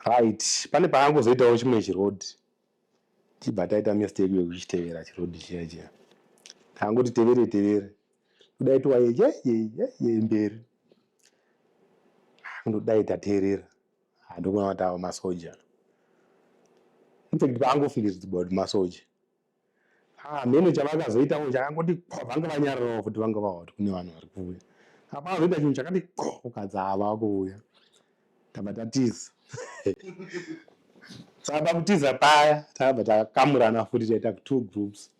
right pane pakangozoitawo chimwe chirodhi tibva taita mistake yekuchitevera chirodhi chiya takangoti tevere kudaitwa ye mberi ndodai tateerera handokuna kuti ava masoja infact pakangofungidzwa kuti masoja mhene chavakazoitawo chakangoti vanga vanyararawo futi vanga vava kuti kune vanhu vari kuuya apakazoita chinhu chakati ukadzi ava kuuya tabva tatiza saka pakutiza paya takabva takamurana futi taita 2 groups.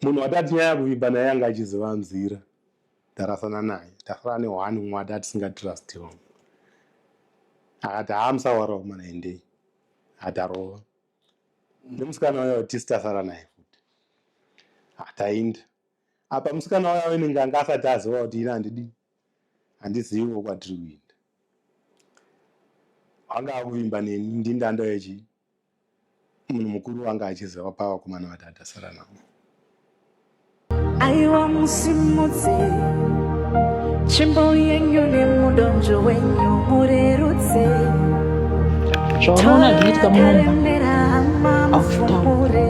Munhu watatinyaya kuvimba naye anga achiziva nzira ndarasana naye tasara nehwani mumwe ati tisingatrustiwa akati musawarirawo mana endei atarova nemusikana wayo tisi tasara naye futi tainda apa musikana wayo wenenge anga asati aziva kuti ina handiziviwo kwatiri kuinda anga akuvimba neni ndindanda yechi munhu mukuru anga achiziva pavakomana vati atasara navo aiwa musimudze chimbo yenyu nemudonjo wenyu murerutse zvaunoona zvinoitika munofamure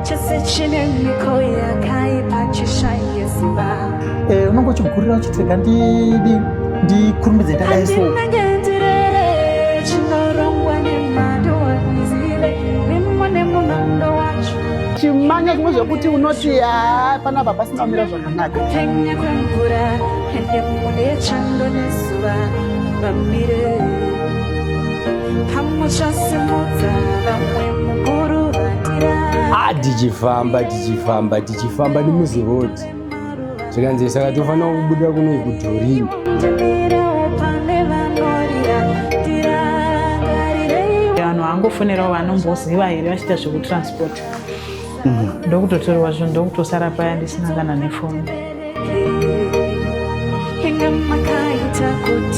chese chine miko yakaipa chishaye simba unongochigurira uchitega ndikurumbidze ndadaiso chinorongwa nemando wanzile nemone munondo wacho chimanya zvimwe zvekuti unoti panapa pasina kumira zvakanaka penya kwemvura ende mune chando nezuva vamire pamwe chasimudza vamwe mukuru vandira tichifamba nemuzi road zvikanzi saka tofanira kubuda kuno kudhorini vanhu vangofonerawo vanomboziva here vachiita zvekutransport ndokutotoriwa zvinhu ndokutosara paya ndisina kana nefoni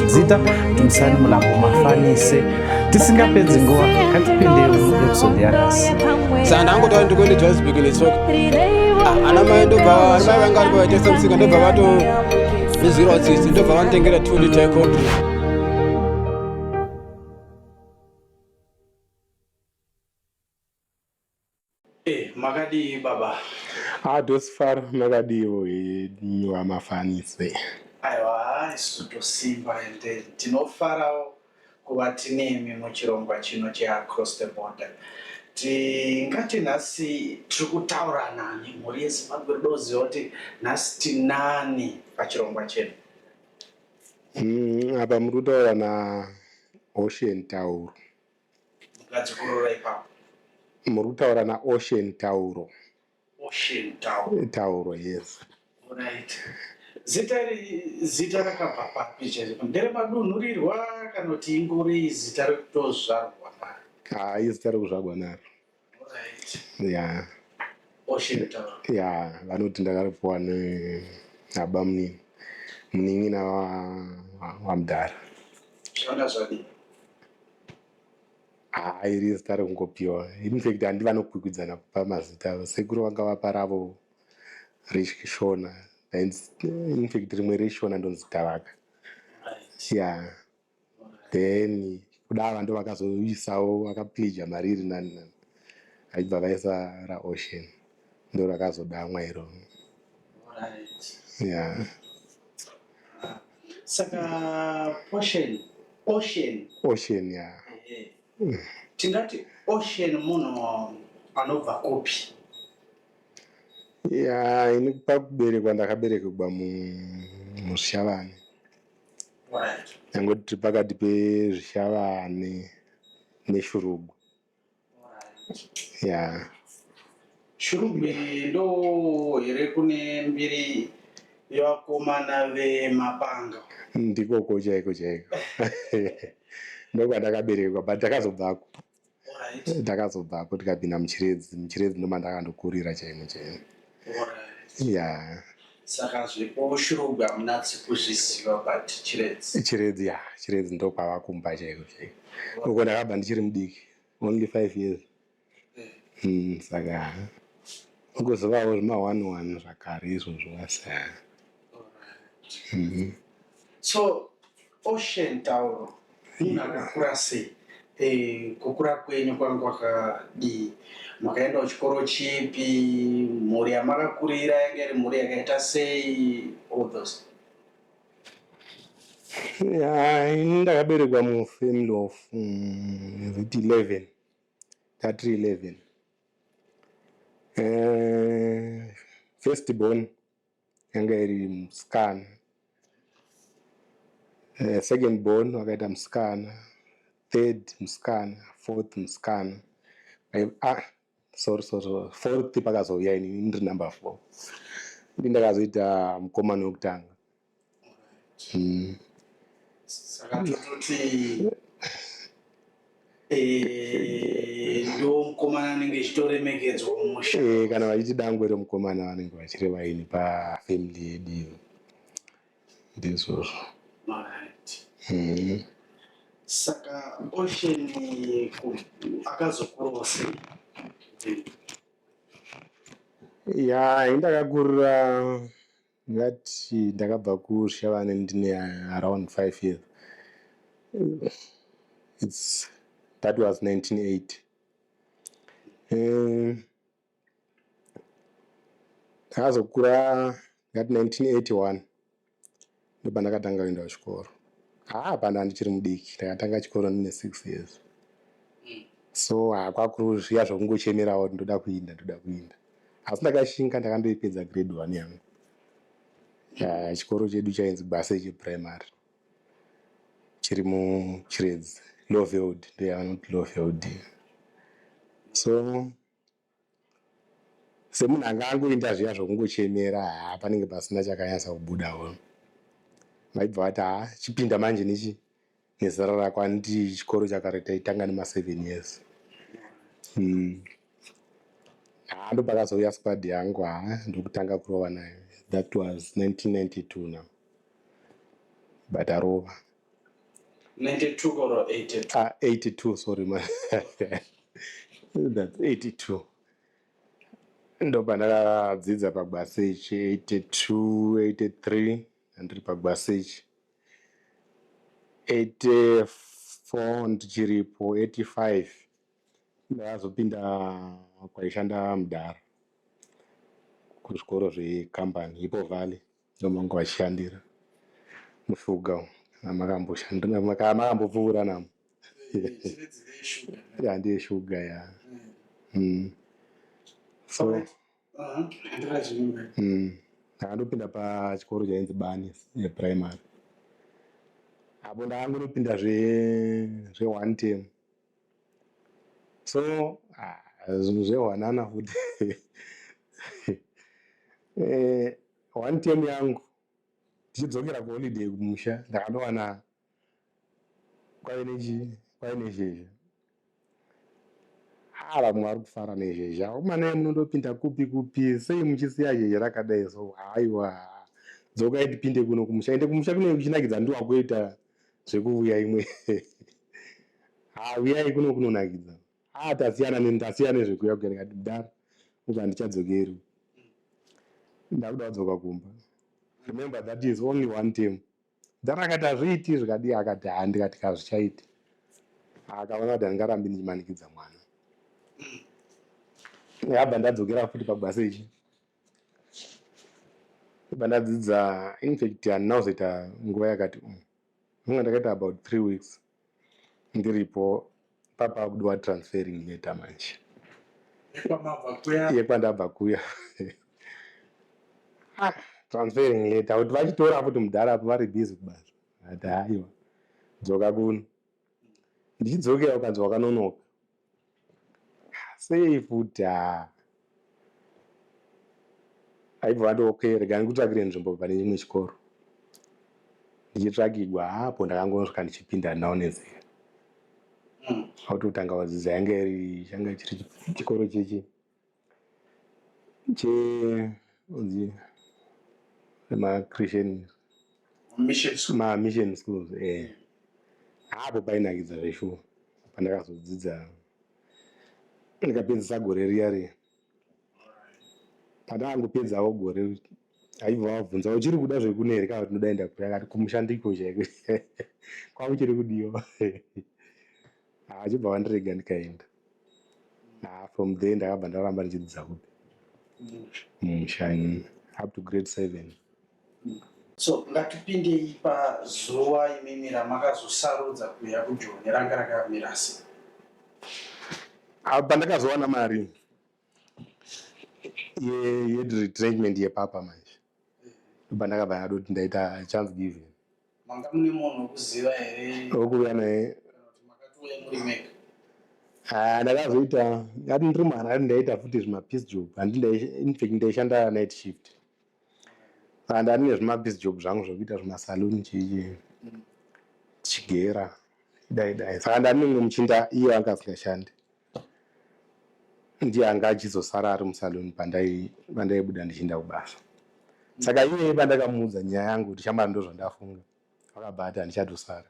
zita timusani mulambo mafanise tisingapedzi nguva katipindei muepisode yakasi saka ndangotaura ndikuende johannesburg netsoka ana mai ndobva ana mai vanga vari pavaitesa musika ndobva vato nezviro tsitsi ndobva vanotengera 2 liter yecold makadii baba dosifara makadiwo wamafanise aiwa isu tosimba ende tinofarawo kuva tinemi muchirongwa chino cheacross the border tingati nhasi tiri kutaura nani mhuri yezimbabwe ridoziva kuti nhasi tinani pachirongwa chenu apa muri kutaura naocean tauro ngadzikurora ipapo muri kutaura naocean tauro tauro yes right zita rakabva papi chaizvo nderemadunhurirwa kana kuti ingori zita rekutozvarwa zita rekuzvarwa naro ya vanoti ndakaripiwa nehaba munin'ina wamudhara zvanga zvadii iri zita rekungopiwa infact handi vanokwikwidzana kupa mazita avo sekuru vanga vapa ravo reshona infact rimwe reshona ndonzita vaka then kudava ndo vakazoisawo vakapleja mariri nani achibva vaisa raocean ndo rakazodamwa iro saka ocean tingati ocean munhu anobva kupi ini pakuberekwa ndakaberekwa muzvishavane nangoti tiri pakati pezvishavane neshurugu shurugu ndo here kune mbiri yevakomana vemapanga ndikoko chaiko ndokwandakaberekwa but takazobvako tikapinda muchiredzi ndoma ndakandokurira chaimo saka zvepo shurugu hamunatsi kuzviziva but chiredzi ndokwavakumba chaiko uko ndakabva ndichiri mudiki only 5 years saka ngozivawo zvima-1 zvakare izvozvo so Ocean Tauro munhu akakura sei? Kukura kwenyu kwanga kwakadii? Makaenda kuchikoro chipi? Mhuri yamakakurira yanga iri mhuri yakaita sei? All those. Ndakaberekwa mufamily of 11 tatiri 11. First born yanga iri musikana, second born wakaita musikana, third musikana, fourth musikana, sorry, fourth pakazouya ini ndiri number 4. Ndakazoita mukomana wekutanga. Saka tototi ndo mukomana anenge achitoremekedzwa mumusha. Kana vachiti dangwe remukomana vanenge vachireva ini pafamily yedu ndizvozvo. Alright. Saka Ocean akazokurawo sei? Indakakurira ngati ndakabva kuShavane ndine around 5 years. That was 1980. Ndakazokura ngati 1981 ndopa ndakatanga kuenda kuchikoro. Panda ndichiri mudiki, ndakatanga chikoro ndine 6 years. So kwakuru zviya zvokungochemerawo ndoda kuinda. Asi ndakashinga ndakandoipedza grade 1 yangu. Chikoro chedu chainzi Baseche Primary. Chiri muChiredzi, Lovewood, ndoyavanoti Lovewood. So semunhu anga angoinda zviya zvokungochemera, panenge pasina chakanyatsa kubudawo. Vaibva vati chipinda manje nechi nezera rako, anditi chikoro chakare taitanga nema7 years. Ndopakazouya squad yangu ndokutanga kurova nayo. That was 1992 now. But arova 92 or 82? 82, sorry man. That's 82. Ndopa ndakadzidza paGbaseche 82, 83 ndiri paGbaseche. 84 ndichiripo, 85 ndakazopinda kwaishanda Mudhara kuzvikoro zvekambani Hippo Valley, ndomanga vachishandira mushuga. Makambopfuura namo. Ndiye shuga ya. So ndakandopinda pachikoro chainzi Bani yeprimary. Apo ndakangonopinda zve1 term. So zvinhu zvehwanana futi. 1 term yangu ndichidzokera kuholiday kumusha ndakandowana kwaine zhezha. Vamwe vari kufara nezhezha. Umanai munondopinda kupi sei muchisiya zhezha rakadai so. Haiwa, dzokai tipinde kuno kumusha. Ende kumusha kunenge kuchinakidza ndiwa kuita zvekuuya imwe. Uyai kuno kunonakidza. Tasiyana nezvekuuya kuya ndikati Mudhara uka ndichadzokeri. Ndakuda kudzoka kumba. Remember that is only 1 term. Mudhara akati hazviiti zvikadii, akati ndikati hazvichaiti. Akaona kuti handingarambi ndichimanikidza mwana. Ndabva ndadzokera futi paGbaseche. Ndadzidza, in fact handina kuzoita nguva yakati nonga ndakaita about 3 weeks ndiripo. Papakudiwa transferring letter manje yekwandabva kuya. Transferring letter kuti vachitora futi Mudhara apo vari busy kubasa. Ati haiwa, dzoka kuno. Ndichidzokera ukanzi wakanonoka. Sei futi aibva okay, rega ndikutsvakire nzvimbo pane chimwe chikoro. Ndichitsvakirwa apo ndakangosvika ndichipinda ndaonezera. Kutotanga kudzidza changa chiri chikoro chechi chemachristian mission schools. Apo painakidza zveshuwa. Pandakazodzidza ndikapedzisa gore riya. Pandakangopedzawo gore aibva wabvunza uchiri kuda zvekunere kana kuti ndodaenda kuri akati kumushandiko chaiko kwakuchiri kudiwa achibva wandirega ndikaenda from there ndakabva ndaramba ndichidzidza kupi mumusha up to grade 7. So ngatipindei pazuva imimi ramakazosarudza kuuya kuJoni, ranga rakamira sei? Pandakazowana mari yeretrenchment yepapa manje pandakabva ndadoti ndaita chance given. Manga mune munhu wekuziva here okuuya naye kana kuti makatouya muri mega? ndakazoita ngati ndiri mharare ndaita futi zvimapeace job infact ndaishanda night shift ndane zvimapeace job zvangu zvokuita zvimasaluni chigera dai saka ndane mumwe muchinda iye anga asingashandi ndiye anga achizosara ari musaluni pandaibuda ndichienda kubasa. Saka iye pandakamuudza nyaya yangu kuti chambari ndo zvandafunga akabva ati handichatosara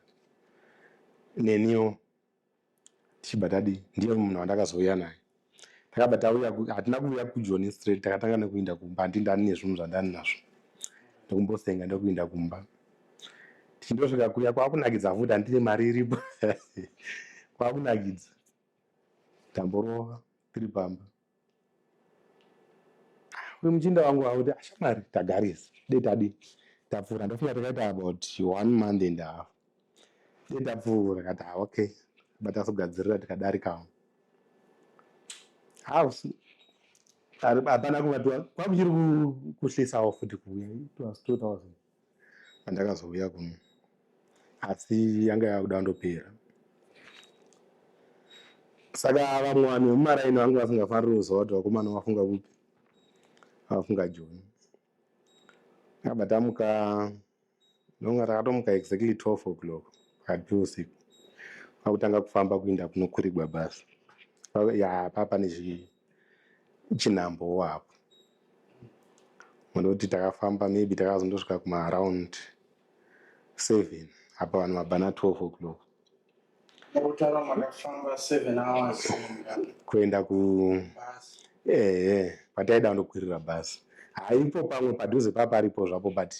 neniwo tichibva tadi ndiye munhu wandakazouya naye takabva tauya hatina kuuya kuJoni straight takatanga nekuinda kumba handindani nezvinhu zvandani nazvo ndokumbosenga ndokuinda kumba tichindosvika kuya kwakunakidza futi handine mari iripo kwakunakidza tamborova tiri pamba uye muchinda wangu akuti ashamwari tagarisa dei tadi tapfuura ndofunga takaita about 1 month and a half dei tapfuura kati okay batasogadzirira tikadarikawo hapana kuvatiwa kwakuchiri kuhlisawo futi kuuya it was 2000 pandakazouya kuno asi yanga yakuda ndopera. Saka vamwe vanhu vemumaraini vangu vasingafaniri kuziva kuti vakomana vafunga kupi vafunga Joni. Akabva tamuka ndonga takatomuka exactly 12 o'clock pakati peusiku kwakutanga kufamba kuenda kunokwirigwa basi papa nechinhambowo apo ndoti takafamba maybe takazondosvika kumaaround 7 apa vanhu mabhana 12 o'clock Mokutaura makafamba 7 hours kuenda kubasi. pataida ndokwirira basi haipo pamwe padhuze paparipo zvapo but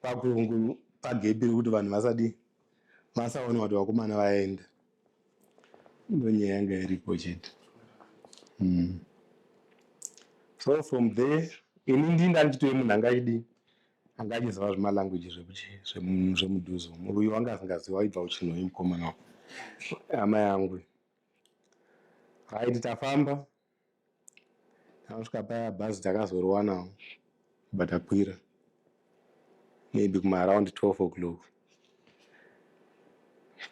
pakurungu pagepi kuti vanhu vasaona kuti vakomana vaenda ndonyaya yanga iripo chete. So from there ini ndinda ndichitoye munhu anga achiziva zvimalanguage zvemudhuze uyu wanga asingaziva aibva uchinhoi mukomana hama yangu right. Tafamba tasvika paya bhazi takazorowanawo kubva takwira maybe kumaaround 12 o'clock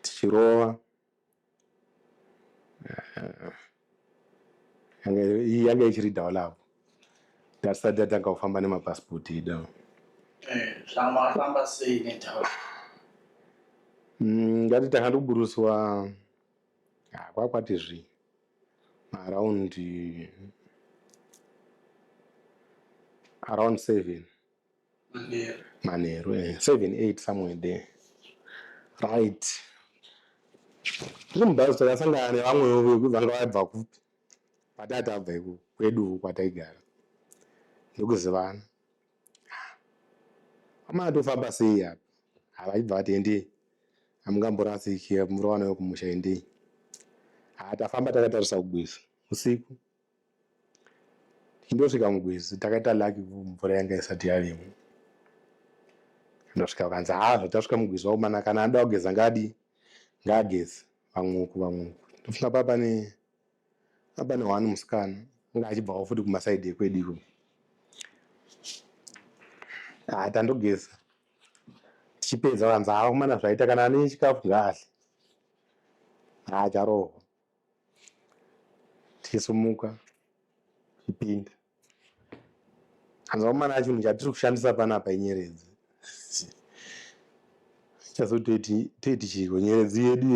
tichirova yanga ichiri dhawalapo tatisati tatanga kufamba nemapasipoti edawo. Zvamafamba sei nedhawa? Ngati takandoburuswa kwakwati around 7 manheru 7-8 somewhere there right. Tiri mubhazi takasangana nevamwe vanga vabva kupi patati abva kwedu kwataigara ndokuzivana amatofamba sei apa havaibva vati endei hamungamborasiki murowanayo kumusha endei tafamba takatarisa kugwizi usiku tichindosvika mugwizi takaita laki mvura yanga isati yavemo ndosvika ukanzi zvatasvika mugwizi wakomana kana anoda kugeza ngaageze vamwuku ndofunga papane wani musikana anga achibvawo futi kumasaidhi ekwedu iko tandogeza tichipedza vanzi vakomana zvaita kana ane chikafu ngaadle charohwa tichisimuka tichipinda hanzi vakomana chinhu chatiri kushandisa panapa inyeredzi chazototi chiko nyeredzi yedu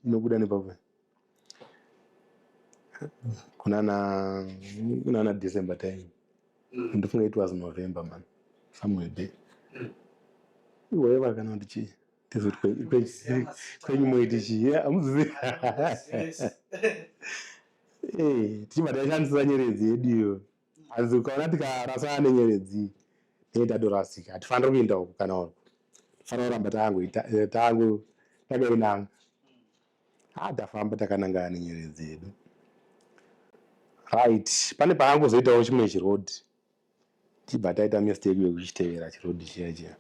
inobuda nepapa kunana December time ndofunga it was November man somewhere there whatever kana kuti kwenyu moiti chii amuzivi tichibva tashandisa nyeredzi yedu iyo hanzi ukaona tikarasana nenyeredzi tatorasika hatifaniri kuenda uku kana uku tofanira kuramba takainanga tafamba takanangana nenyeredzi yedu. Right, pane paangozoitawo chimwe chirodhi tibva taita mistake yekuchitevera chirodhi chiya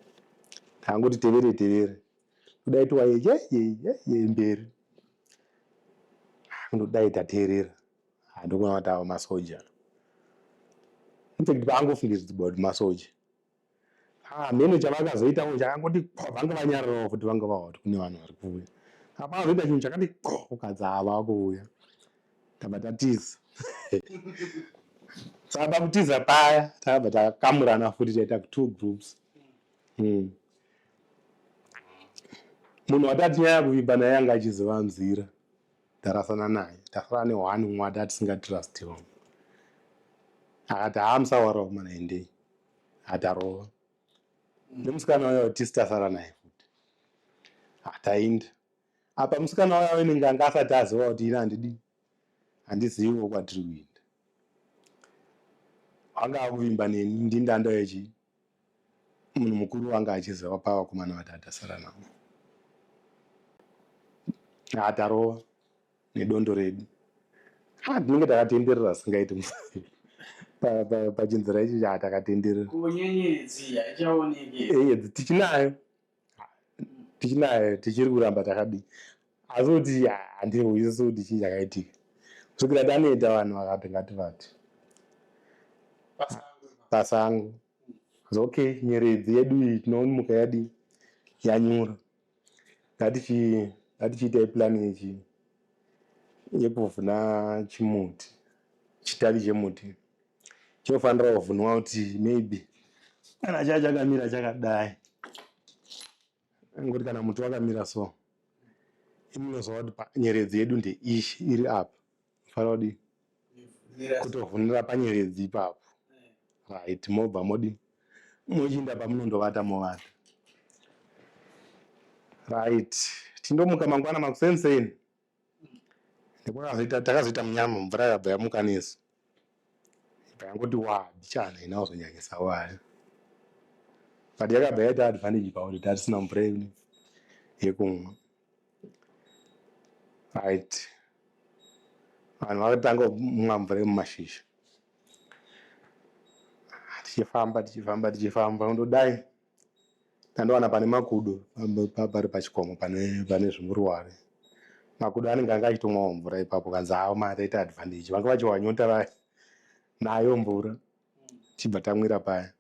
taangoti tevere kudai towaye mberi kundodai tateerera ndokuna kuti ava masoja. Infact paangofungidzwa kuti masoja mhene chavakazoitawo chakangoti vanga vanyararawo futi vanga vawa kuti kune vanhu vari kuuya apaazoita chinhu chakati ukadza ava kuuya tabva tatiza saka pakutiza paya takabva takamurana futi taita 2 groups. Munhu watati nyaya kuvimba naye anga achiziva nzira tarasana naye tasara nehwani umwe ati tisingatrustiwa akati musawarirawo mana endei atarova nemusikana uya tisi tasara naye futi tainda apa musikana uya wenenge anga asati aziva kuti ini handiziviwo kwatiri kuinda anga akuvimba neni ndindanda yechi munhu mukuru wanga achiziva pavakomana vati atasara navo tarova nedondo redu tinenge takatenderera singaiti pachinzira ichi takatenderera kunyenyedzi haichaoneki tichinayo tichiri kuramba takadi asi kuti handirwisi kuti chii chakaitika kusvikira tanoita vanhu vakati ngativati pasango okay nyeredzi yedu iyi tinomuka yadi yanyura ngatichiitai plani yechi yekuvhuna chimuti chitavi chemuti chinofanira kuvhunwa kuti maybe kana chaa chakamira chakadai ngoti kana muti wakamira so imunoziva kuti nyeredzi yedu ndeishi iri apa fanira kudi kutovhunira panyeredzi ipapo right mobva modi mochinda pamunondovata movata right tindomuka mangwana makusenseni takazoita munyama mvura yakabva yamuka nesu yangoti bichana inaozonyanyisa waya but yakabva yaita advantage pakuti tatisina mvura yekumwa right vanhu vakatanga kumwa mvura yemumashizha tichifamba undodai tandowana pane makudo pari pachikomo pane zvimuruware makudo anenge anga achitomwawo mvura ipapo kanzi taita advantage vanga vachihwanyota vaya nayo mvura tibva tamwira paya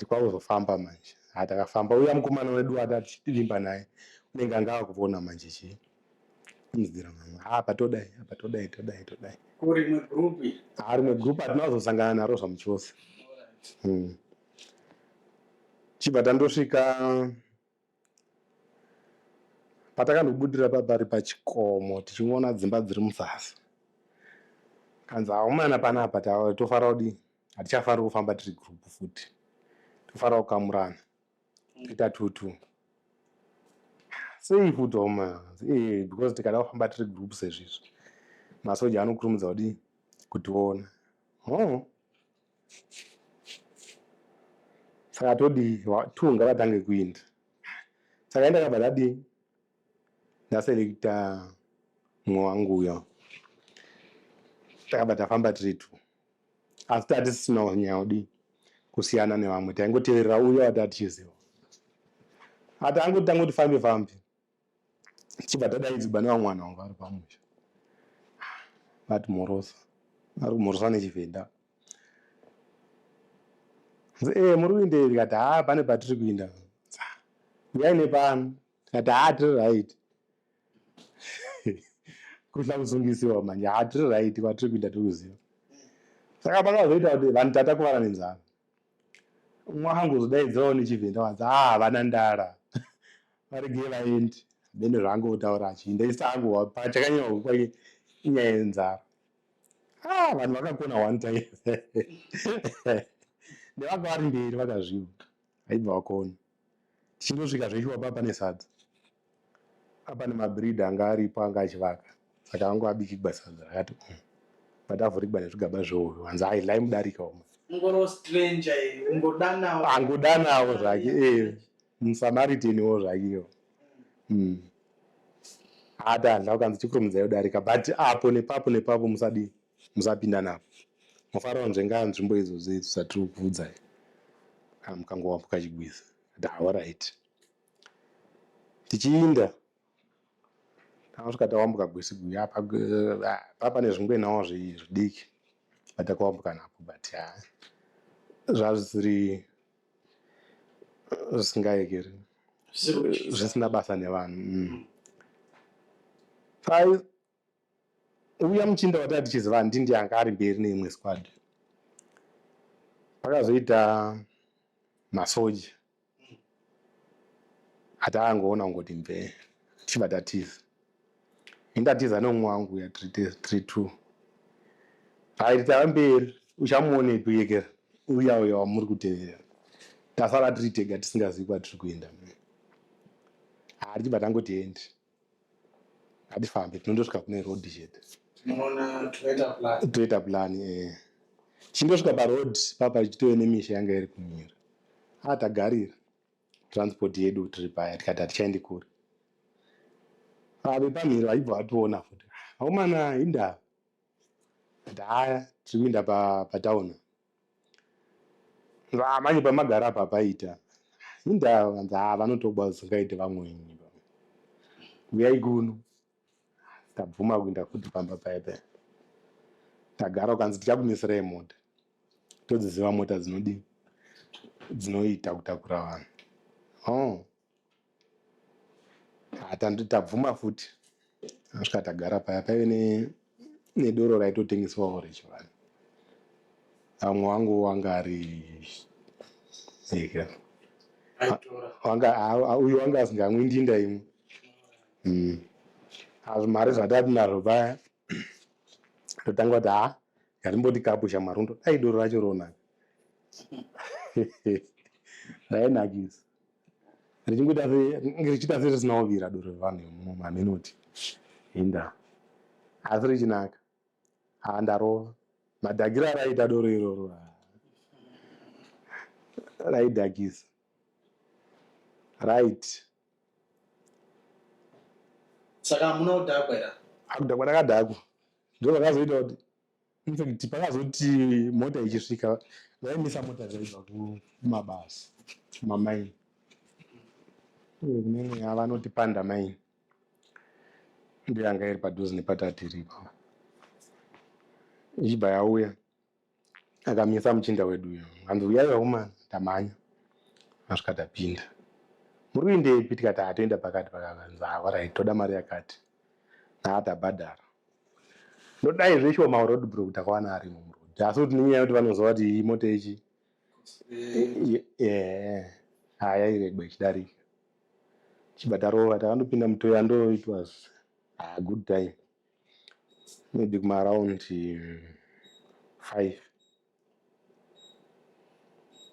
kwakuzofamba manje takafamba uya mukomana wedu watatirimba naye unenge anga akupona manje chii inzira patodai kurimwe grupi rimwe group atinazosangana naro zvamuchose chibva tandosvika patakandobudira pari pachikomo tichiona dzimba dziri muzasi kanzi aumana panapa tofanira kudi hatichafaniri kufamba tiri group futi tofanira kukamurana toita 2 sei futi because tikada kufamba tiri group sezvizvo masoja anokurumidza kutiona saka todi 2 ngavatange kuinda saka indakabva dadi ndaselekta mumwe wangu uyo takabva tafamba tiri 2 asi tatisisina nyaya kusiyana nevamwe taingoteverera uyo wati atichiziva ati angoti fambe tichibva tadaidzigwa nevamwe vanhu vanga vari pamusha vati mhorosa ari kumhorosa nechivhenda muri kuindei tikati pane patiri kuinda uyai nepano tikati tiri right kuhla kusungisiwa manje tiri right kwatiri kuinda tiri kuziva saka pakazoita kuti vanhu tatakuvara nenzara umwe angozodaidzirawo nechivhenda wanzi havana ndara varegei vaendi bene zvaangotaura achiinda isango pachakanyanyo kwake inyaya yenzara vanhu vakakona one time nevanga vari mberi vakazviwa haibva vakona tichindosvika zvechiwa pane sadza apane mabhridha anga aripo anga achivaka saka angu abikigwa sadza rakati patavhurigwa nezvigaba zvehohwe wanzi haidlai mudarika uma ungoro stranger ungodanawo angodanawo zvake musamariteniwo zvakeyo atadla ukanzi chikurumudzai kudarika but apo nepapo musapinda napo mufanira kunzvenga nzvimbo izvozvo zvisatiri kukuudzai mukangowambuka chigwiza alright tichiinda tanosvika tawambuka gwisigwi apa nezvingwenawo zvidiki vatakawambuka napo but zvazvisiri zvisingaekeri zvisina basa nevanhu uya muchinda watati tichiziva ndindi anga ari mberi neimwe squad pakazoita masoja ataangoona kungoti mve tichibva tatiza indatiza neumwe wangu ya 32 right tava mberi uchamuonepekera uya wamuri kutevera tasara tiri tega tisingazivi kwatiri kuenda tichibva tangotiendi ngatifambe tinondosvika kune road shed toita plan chindosvika paroad papa chitove nemisha yanga iri kumira tagarira transport yedu tiri paya tikati hatichaendi kure ave pamhiro vaibva vationa futi aumana indava ati haya tiri kuenda patauna manje pamagara apa paita indava vanzi vanotogwa zisingaite vamwe uyai kuno tabvuma kuenda futi pamba paya tagara ukanzi tichakumisirai mota todziziva mota dzinoita kutakura vanhu tabvuma futi asvika tagara paya paive nedoro raitotengeswawo rechivanhu vamwe wangu wanga ari uyu wanga asingamwi ndinda imwe mari zvatati nazvo paya totanga kuti ngatimboti kapu shamarundo dai doro racho ronaka rainakisa richiita serisina uvira doro revanhu mamenoti inda asi richinaka ndarova madhakira raita doro iroro raidhakisa right saka muna kudhakwa era kudhakwa takadhakwa ndo vakazoita kuti infacti pakazoti mota ichisvika vaimisa mota dzaibva kumabasa kumamaini kunenge vanoti panda maini ndo yanga iri padhuze nepatatiripo ichibva yauya akamisa muchinda weduyo anzi uyai vaumana tamhanya asvika tapinda muri kuendepi tikati toenda pakati pakavanzi alright toda mari yakati tabhadhara ndodai zveshoma roadblock takawana arimo murodhi asi kuti nenyaya yekuti vanoziva kuti iyi mota ichi yairegwa ichidarika chibva tarova takandopinda mutoya ndoitwa good time maybe kumaraundi 5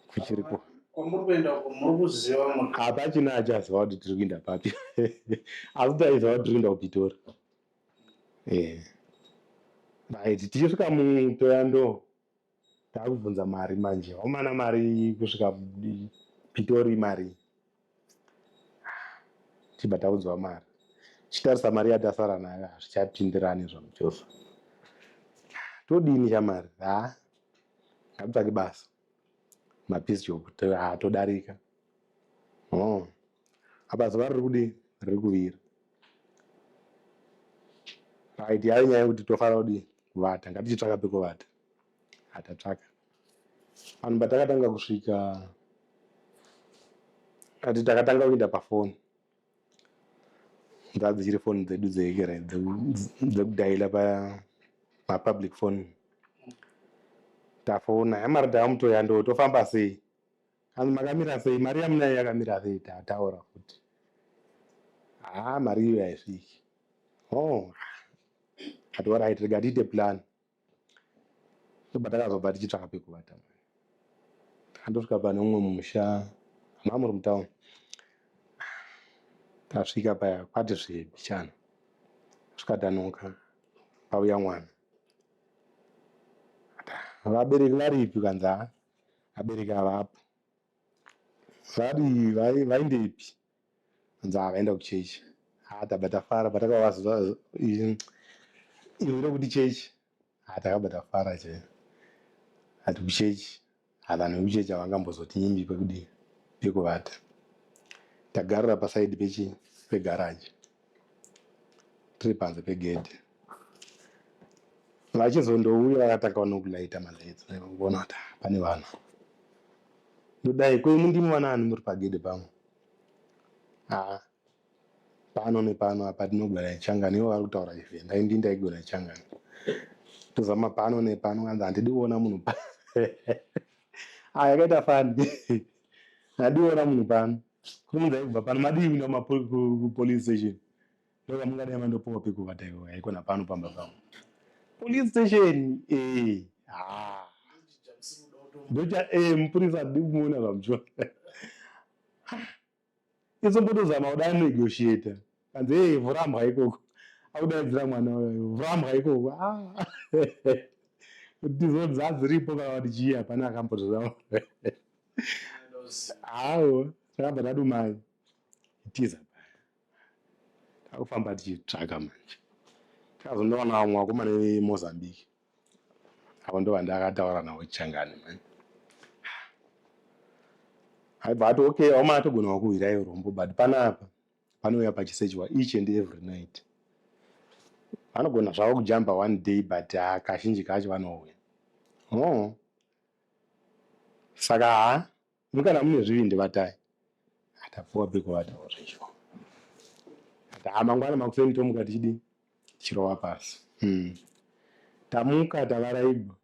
kuchiripo kwamuri kuenda uko muri kuziva hapachina achaziva kuti tiri kuenda papi asi taiziva kuti tiri kuenda kupitora right tichisvika mutoya ndo takubvunza mari manje waumana mari kusvika pitori mari chibva taudzwa mari chitarisa mari yatasara nayo hazvichapindirani zvamuchofa todini chamari ngabitsvake basa mapisi job todarika apa zuva riri kudii riri kuvira right yave nyaya yekuti tofanira kudii kuvata ngatichitsvaka pekuvata hatatsvaka vanhu patakatanga kusvika ati takatanga kuenda pafoni dzichiri foni dzedu dzeekera dzekudhaila pamapublic phone tafona yamari tava mutoya ndo tofamba sei kanzi makamira sei mari yamunayo yakamira sei tataura futi mari iyo haisviki ati orit rega tiite plan tobva takazobva tichitsvaka pekuvata takandosvika pane umwe musha mamuri mutauni tasvika paya kwati zvebichana svika tanoka pauya mwana vabereki varipi kanza vabereki avapo vaindepi kanza vaenda kuchechi takabva tafara patakavaziva iviro kuti chechi takabva tafara chaio ati kuchechi vanhu vekuchechi havangambozotiimbi pekudii pekuvata tagarira pasaidi pegaraji tiri panze pegedhe vachizondouya vakatanga nokulaita malaiti kuona kuti pane vanhu ndodai kwei mundimi vanani muri pagedhe pamwe pano nepano apa tinogona ichangani ivo vari kutaura chivenda indi ndaigona ichangani tozama pano nepano kanzi handidi kuona munhu yakaita fani hadiona munhu pano kumunza kubva pano madii kuenda kupolice station ndoka mungadai mandopiwa pekuvata haikona pano pamba pamwe police station ndocha mupurisa handidi kumuona zvamuchona isombotozama kuda negotiata kanzi vhurambwa ikoko akudaidzira mwana wayo vhurambwa ikoko kuti tizodza dziripo kana kuti chii hapana akambotozama hawo takabva tadumai tiza takufamba tichitsvaka manje takazondowana vamwe vakomana vemozambique avo ndo vandakataura navo chichangani manje aibva ati okay vakomana togona kuhwirai urombo but panapa panouya pachisechwa each and every night vanogona zvavo kujamba one day but kazhinji kacho vanouya saka mukana mune zvivindi vatai atapuwa pekuvataurezvo mangwana makuseni tomuka tichidi tichirova pasi tamuka tavaraibwa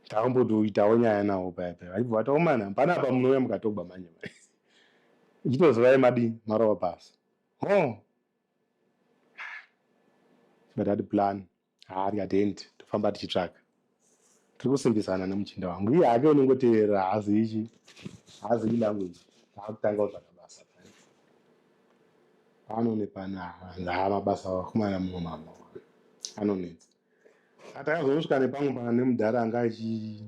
takambotoitawo nyaya navo paya vachibva vataomana panapa munouya mukatogwa manje ichitozivai madii marova pasi tikatati plan tikatiendi tofamba tichitsvaka tiri kusimbisana nemuchinda wangu iye hake unongoteerera haazii language taakutanga kutsvaka basa pano nepana mabasa akumana mumwe mama anonetsa takazosvika nepamwe pana nemudhara anga achiita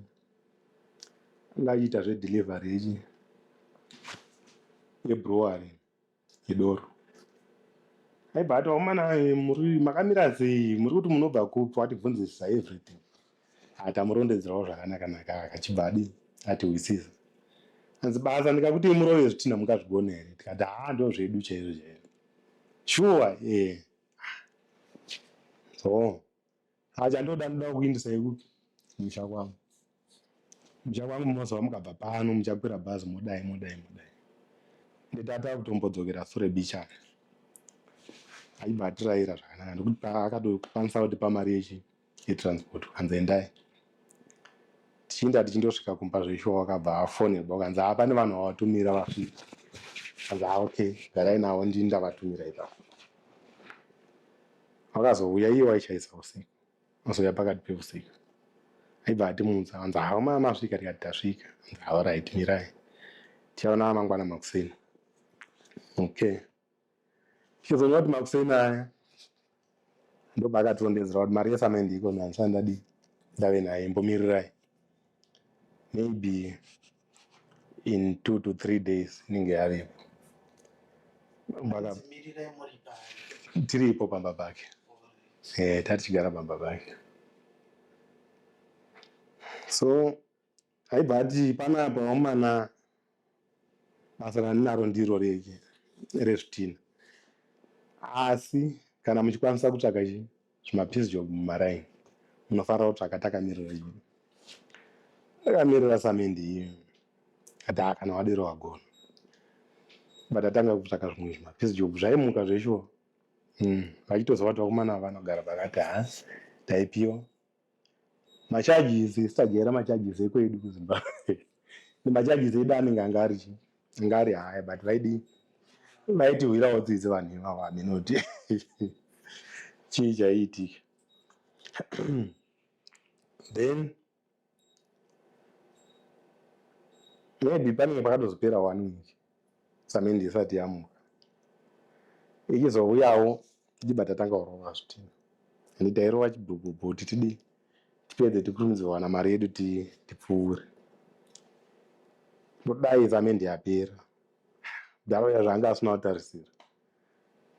zvedelivery yebrewery yedoro aibva ati vakomana makamira sei muri kuti munobva kupi atibvunzisisa everything tamurondedzerawo zvakanaka akachibva adi ati wisisa anzi basa ndikakuti murove zvitina mungazvigona here tikati ndo zvedu chaizvo sure so chandoda kuindisai kupi musha kwangu mozova mukabva pano muchakwira bhazi modai ndetata kutombodzokera sure bichana aibva atirayira zvakanaka ndokuti akatokwanisa kuti pamari yetransport kanzendai tichinda tichindosvika kumba zvesho wakabva afonerwa ukanzi pane vanhu vavatumira vasvika kanzi okay garai navo ndindavatumira ipapo vakazouya iye waichaisa usiku azouya pakati peusiku aibva atimunza kanzi vakomana masvika tikati tasvika kanzi alright mirai tichaona mangwana makuseni okay tichizonwa kuti makuseni aya ndobva akatirondedzera kuti mari yesamendi iko handisandadi ndave naye imbomirirai maybe in 2 to 3 days inenge yavepo tiripo pamba pake tatichigara pamba pake so aibva ati panapa vakomana basa randinaro ndiro rezvitina asi kana muchikwanisa kutsvaka zvimapisi job mumaraini munofanira kutsvaka takamirira takamirira samendi iyo ati kana wadero wagona but atanga kutsvaka zvimwe zvimapisi job zvaimuka zveshuwa vachitozova kuti vakomana vanogara pakati taipiwa machajisi sitajaira machajisi ekwedu kuzimbabwe nemachajisi edu anenge angari haya but vaitihwirawo dzidzi vanhu ivavo aminoti chii chaiitika then maybe panenge pakatozopera 1 week samendi isati yamuka ichizouyawo tichibva tatanga kurova zvitina ende tairova chibhubhubhu kuti tipedze tikurumidzirwa mari yedu tipfuure. Todai zamende yapera ndaro zvanga asina kutarisira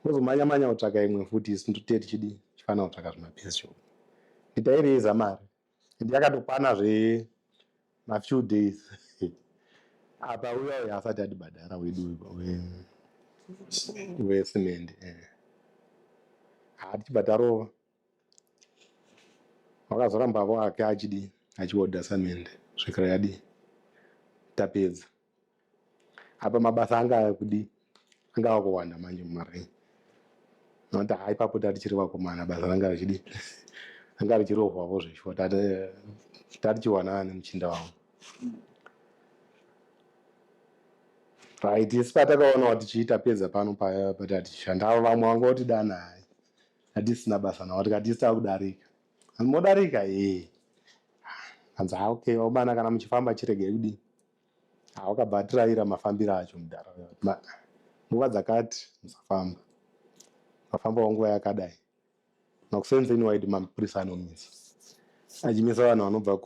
kuzomanya kutsvaka imwe futi isu ndotee tichifanira kutsvaka zvimapesi shopu. Nditaireza mari ndiyakatokwana few days apa uya uya asati atibhadhara wedu wesimende tichibhadharova wakazorambavo ake achiodha samende svikira tapedza. Apa mabasa anga akuwanda manje mumarengi nokuti ipapo tatichiri vakomana basa ranga richirohwavo zvishwa tatichiwana nemuchinda wavo. Right, isi patakaona kuti tichitapedza pano patatishanda vamwe vangoti dana hatisina basa navo tikati isi takudarika modarika hanzi okay waubana kana muchifamba chiregei wakabhatiraira mafambiro acho mudhara nguva dzakati musafamba mafamba nguva yakadai nakusenzeni waidi mapurisa anomisa achimisa vanhu vanobva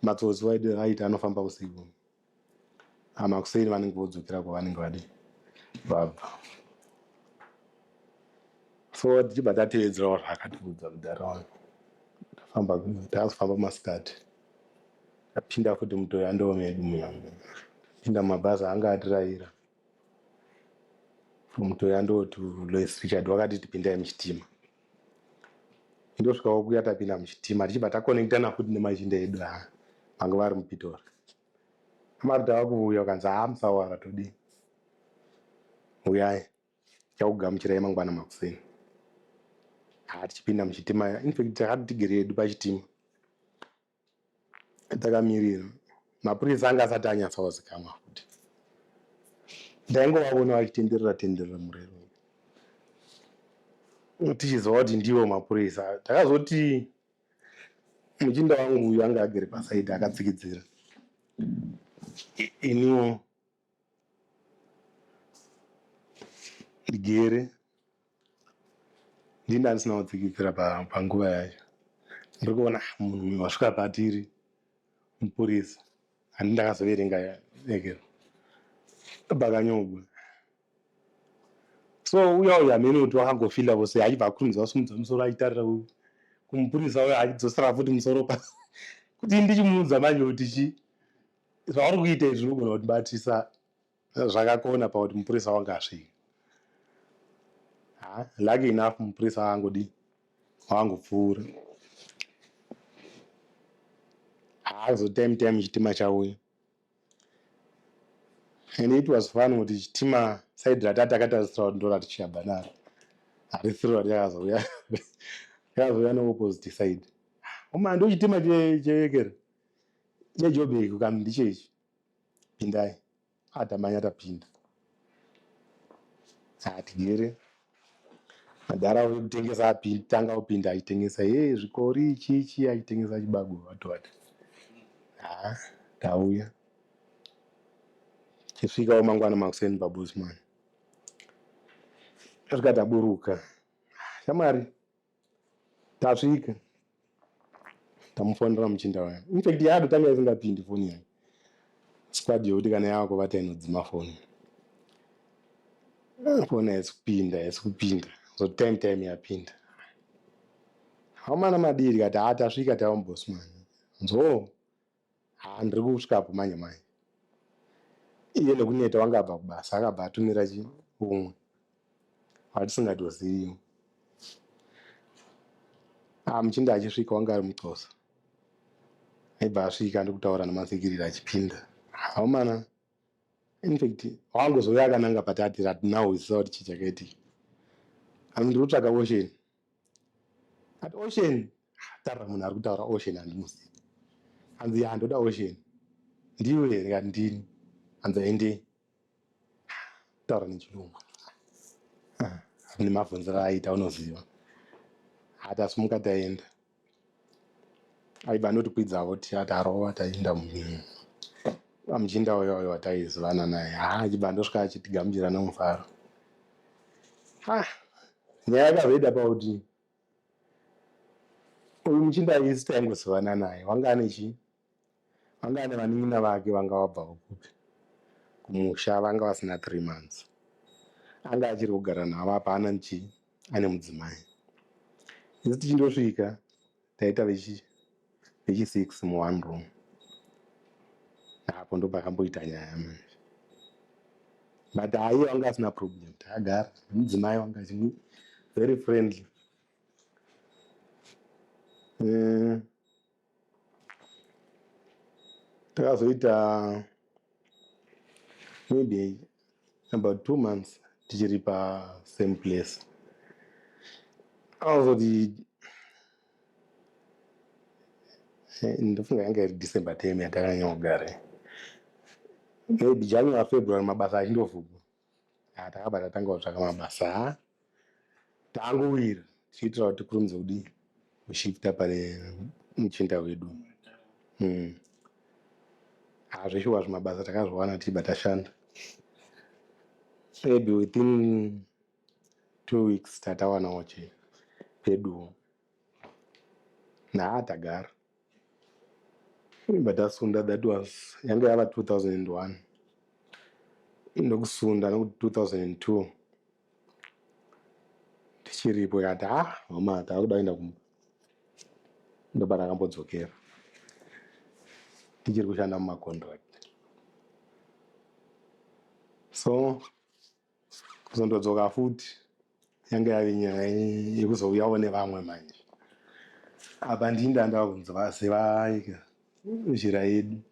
matsotsi waiti anofamba usiku makuseni vanenge vodzokera kwavanenge vabva. So tichibva tatevedzerawo zvakatiudza mudhara takazofamba masikati tapinda futi mutoyando medu pinda mabhazi anga atiraira from Toyando to Lois Richard wakati tipindai muchitima ndosvikawo kuya tapinda muchitima tichibva takonekitana futi nemachinda edu vanga vari mupitori amari tava kuuya ukanzi musawara todi uyai chakugamuchirai mangwana makuseni tichipinda muchitima infact takati tigere edu pachitima takamirira mapurisa anga asati anyatsakuzikamwa futi ndaingovavona vachitenderera murero tichiziva kuti ndivo mapurisa. Takazoti muchinda wangu uyu anga agere pasaidi akatsikidzira iniwo ndigere ndinda ndisina kutsikidzira panguva yacho ndiri kuona munhu wasvika patiri mupurisa handindakazoverenga ekero bakanyogwa. So uya uya mene kuti wakangofila vose achibva akurumidza kusumudza musoro achitarira kumupurisa uyo achidzosera futi musoro pasi kuti ndichimuudza manje kuti zvauri kuita izvi zvinogona kutibatisa zvakakona pakuti mupurisa wanga asvika. Lucky enough mupurisa wangopfuura time chitima chauya and it was fun kuti chitima side ratati akatarisira kuti ndorati chiyabva naro harisiro rati yakazouya neopposite side ndo chitima chevekera chejobek ukam ndichechi pindai atamanya tapinda tigere madhara ekutengesa tanga kupinda achitengesa zvikori ichichi achitengesa chibago watowati tauya chisvikawo mangwana makuseni pabusman tasvika taburuka shamwari tasvika tamufonera muchinda wayo infact yaadotanga isingapindi foni yayo squad yokuti kana yavakovata inodzima foni haisi kupinda so time yapinda hamana madiri kati tasvika tava mubosman nzo ndiri kusvikapo manje iye nekuneta wanga abva kubasa akabva atumira umwe watisingatoziviwo muchinda achisvika wanga ari muxosa aibva asvika ndokutaura nemasekiriti achipinda haumana infact wangozouya akananga patati ratinahwisisa kuti chichakaitiki ndiri kutsvaka ocean ati ocean tarira munhu ari kutaura ocean handimuzivi hanzi ndoda ocean ndiwe here kati ndini hanzi ende taura nechirungu nemabvunziro aita unoziva tasimuka taenda aibva ndotikwidzawo tiatarova taenda muchinda uyo wataizivana naye achibva ndosvika achitigamuchira nomufaro. Nyaya yakazoita pakuti uyu muchinda isi taingozivana naye wanga ane vanin'ina vake vanga vabva kupi kumusha, vanga vasina 3 months. Anga achiri kugara navo apa ane mudzimai. Isi tichindosvika taita vechi 6 mu1 room. Hapo ndo pakamboita nyaya manje. But aiye wanga asina problem, takagara mudzimai wanga achiri very friendly. Takazoita maybe about 2 months tichiri same place. Azoti ndofunga yanga iri December time yatakanyanya kugara. Maybe January February mabasa achindovhurwa. Takabva tatanga kutsvaka mabasa. Tangowira tichiitira kuti tikurumidze kudii kushifta pane muchinda wedu. Zveshuwa zvimabasa takazviwana tichibva tashanda. Maybe within 2 weeks tatawanawo pedu. Tagara. But tasunda, that was yanga yava 2001. Ndokusunda nokuti 2002 tichiripo yakati mama takuda kuenda kumba. Ndobva takambodzokera tichiri kushanda mumacontract. So kuzondodzoka futi yanga yave nyaya yekuzouyawo nevamwe manje. Apa ndinda ndava kunzi vaika njira yedu.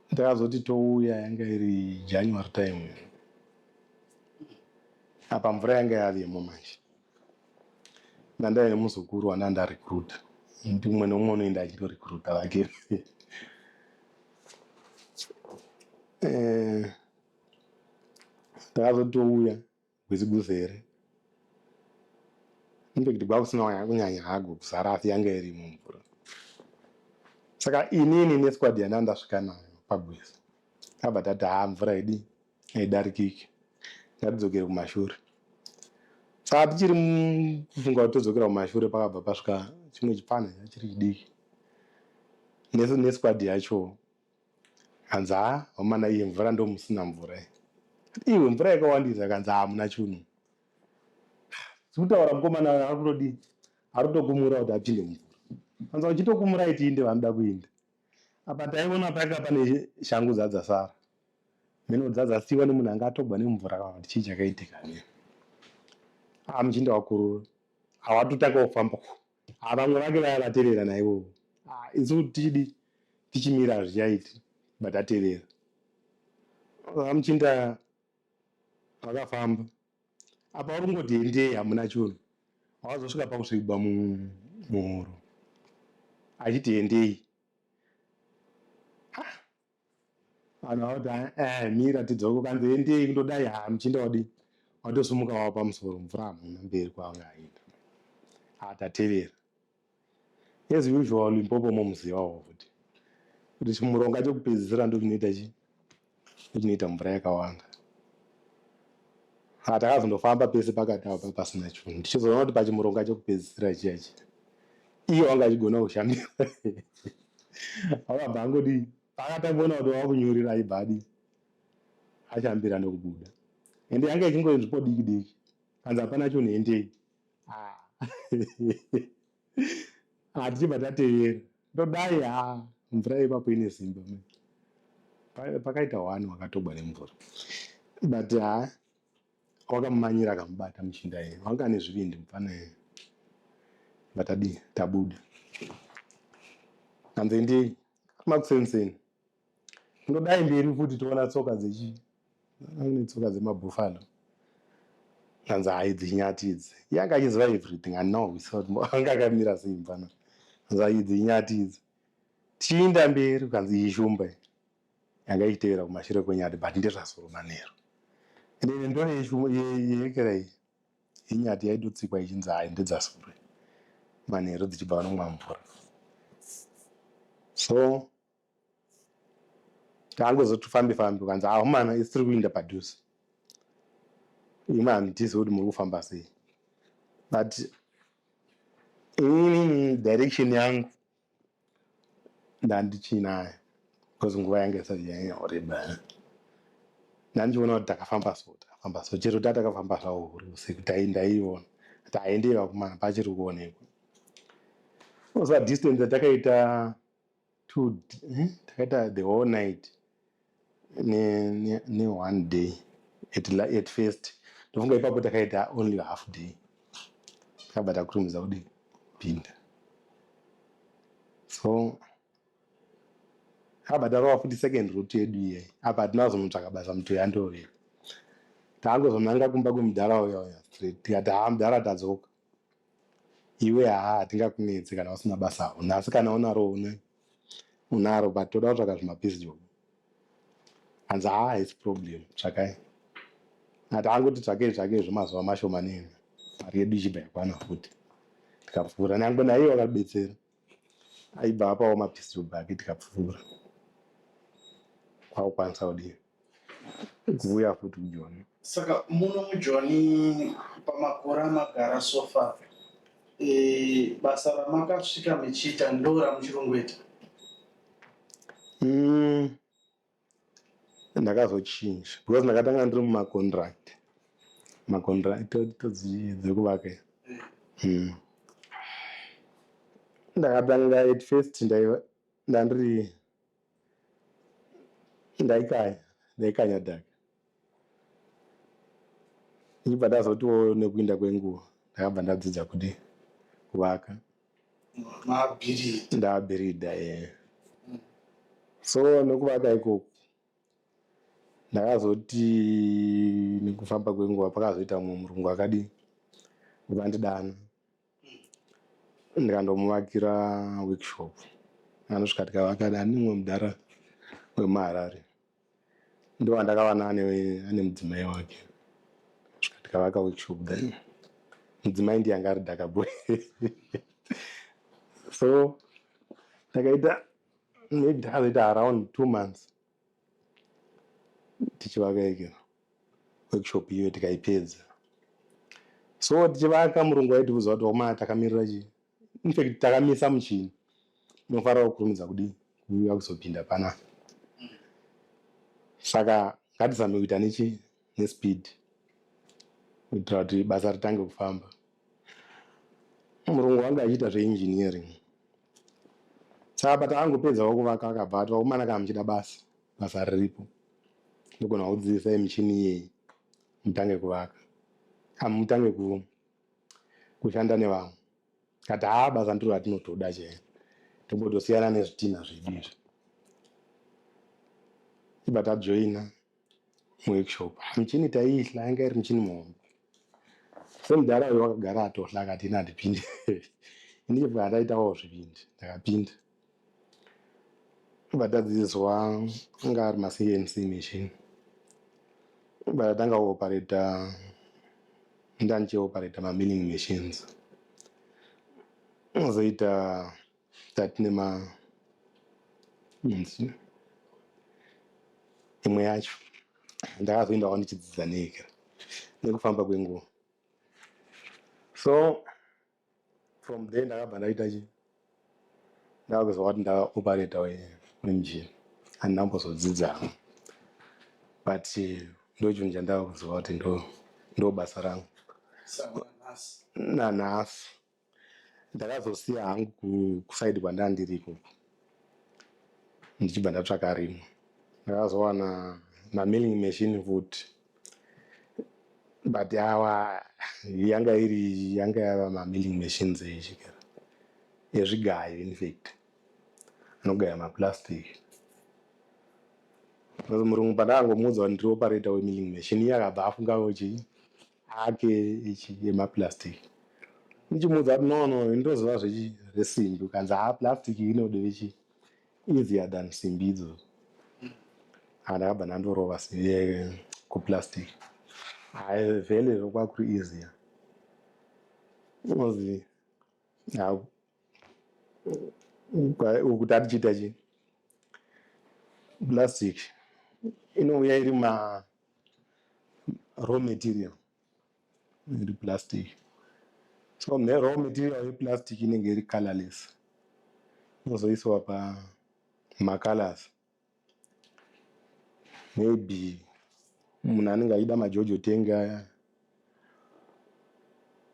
Takazoti touya yanga iri January time. Apa mvura yanga yavemo manje. Ndandai nemuzukuru wandanda recruiter. Ndi umwe nomwe unoenda achito recruiter vake. Takazotouya gwezi guzere. Ndikuti kwakusina kunyanya hago kuzara asi yanga irimo mvura. Saka inini nesquad yandandasvika nayo pagwezi tabva tati mvura haidarikiki, ngatidzokere kumashure. Saka tichiri kufunga kuti todzokera kumashure pakabva pasvika chimwe chipana chiri chidiki nesquad yacho hanzi vamana iye mvura ndo musina mvura. Iwe mvura yakawandisa kanzi hamuna chunhu. Kutaura mukomana ari kutokumura kuti apinde mvura. Kanza uchitokumura itiinde vanoda kuinda. Apa taiona paka pane shangu dzadzasara. Meno dzadzasiwa nemunhu anga atogwa nemvura kana kuti chii chakaitika ne. Muchinda wakuru hawatotanga kufamba. Vamwe vake vaya vaterera naivo. Isu tichimira zvichaiti vataterera. Muchinda wakafamba. Apa uri kungoti endei hamuna chunhu. Wazosvika pakusvigwa muhuro achiti endei. Vanhu vauti mira tidzoke kanzi endei kundodai muchinda watosumuka wava pamusoro mvura hamuna mberi kwavanga aenda. Tatevera. As usual Limpopo momuzivawo futi kuti chimuronga chokupedzisira ndo chinoita mvura yakawanda. Takazondofamba pese pakati apa pasina chinhu. Ndichizoona kuti pachimuronga chokupedzisira chiyachi iye wanga achigona kushambira. Wakabva angoti pakatamboona kuti wakunyurira aibva ashambira nokubuda. Ende yanga ichingoenzvipo diki diki. Kanzi hapana chinhu endei. Tichibva tatevera. Ndodai mvura ipapo ine simba. Pakaita 1 wakatogwa nemvura. But wakamumanyira akamubata muchinda yeye. Wanga nezvivindi mufana yeye. But tabuda. Kanzi endei makusenseni. Ndodai mberi futi toona tsoka tsoka dzemabuffalo. Kanzi dzinyati idzi. Yanga achiziva everything and now we saw anga akamira sei mufana. Kanzi dzinyati idzi. Tichienda mberi kanzi ishumba. Yanga ichitevera kumashure kwenyati but ndezvasoro manheru. Ende ndore yekera iyi. Inyati yaidotsikwa ichinzi ndedzasoro. Manheru dzichibva vanomwa mvura. So tangozoti fambi kanzi mana isiri kuinda padhuze. Imwe handitizi kuti muri kufamba sei. but inini direction yangu ndandichinayo because nguva yange isati yanyanya kureba. Ndandichiona kuti takafamba so chero tatakafamba zvawo uri usiku ndaiona kuti haendei vakomana pachiri kuonekwa. Osa distance yatakaita takaita the whole night ne 1 day at first. Ndofunga ipapo takaita only half day takabva takurumidza kudi pinda. So takabva tarova futi second route yedu iyai. Apa hatina kuzomutsvaka basa muto yandove taangozomhanga kumba kwemudhara uya straight tikati mudhara tadzoka iwe hatingakunetsi kana usina basa hauna, asi kana unaro but toda kutsvaka zvimapisi job. Hanzi haisi problem tsvakai. Ati angoti tsvakei zvemazuva mashomanene mari yedu ichibva yakwana futi tikapfuura. Nyangwe naiye wakabetsera aibva apawo mapisi job ake tikapfuura kwakukwanisa kudii kuuya futi kujoni. Saka muno mujoni pamakore amagara so far basa ramakasvika muchiita ndo ramuchirongweta? Ndakazochinja because ndakatanga ndiri mumacontract dzekuvaka. Ndakatanga at first ndaikanya dhaka ichibva ndazotiwo nekuinda kwenguva ndakabva ndadzidza kuti kuvaka ndabhiridha. So nekuvaka ikoko ndakazoti nekufamba kwenguva pakazoita mumwe murungu akadi vakandidana ndikandomuvakira workshop. Anosvika tikavaka nimwe mudhara wemuHarare ndo wandakava ane mudzimai wake. Svika tikavaka workshop then mudzimai ndiye anga ari dhaka boy. So takazoita around 2 months tichivaka ikero workshop iyo tikaipedza. So tichivaka murungu waiti kuziva kuti wakomana takamirira chii. Infact takamisa muchini unofanira kukurumidza kudii kuuya kuzopinda panapa. Saka ngatizame kuita nespeed kuitira kuti basa ritange kufamba. Murungu wangu achiita zveengineering. Saka patakangopedzawo kuvaka akabva ati vakomana kana muchida basa riripo ndogona kudzidzisai michini iyei mutange kuvaka mutange kushanda nevamwe. Kati basa ndiro ratinotoda chaio tombotosiyana nezvitina zvedu izvi. Ibva tajoina muworkshop. Michini taiihla yanga iri michini muhombe. Semudhara uyu wakagara atohla akati ina ndipinde. Ndichibva ndaitawo zvipindi ndakapinda. Ibva tadzidziswa anga ari maCNC machine. Ibva tatanga kuoperata ndandichioperata mamilling machines. Zoita tatine imwe yacho ndakazoendawo ndichidzidza neka nekufamba kwenguva. So from there ndakabva ndaita chii ndakuzwa kuti ndaoperator wemujini handinambozodzidza but ndochinhu chandakuzwa kuti ndo basa rangu. Nanhasi ndakazosiya hangu kusaidi kwandandiri ikoko ndichibva ndatsvaka rimwe. Ndakazowana mamilling machine futi but yanga yava mamilling machines eichikera ezvigayo infact anogaya maplastic. Murungu pandakangomuudza kuti ndiri operator wemilling machine iye akabva afungawo chii ake ichi yemaplastic. Ndichimuudza kuti no indoziva zvesimbi ukanzi plastic inodeve chii easier than simbi idzodzo. Ndakabva ndandorova kuplastic vhele rokwakuri easier. Unozi uku tatichiita chii plastic inouya iri raw material iri plastic So raw material yeplastic inenge iri colorless, inozoiswa pamacolors. Maybe munhu anenge aida majojo tengi aya,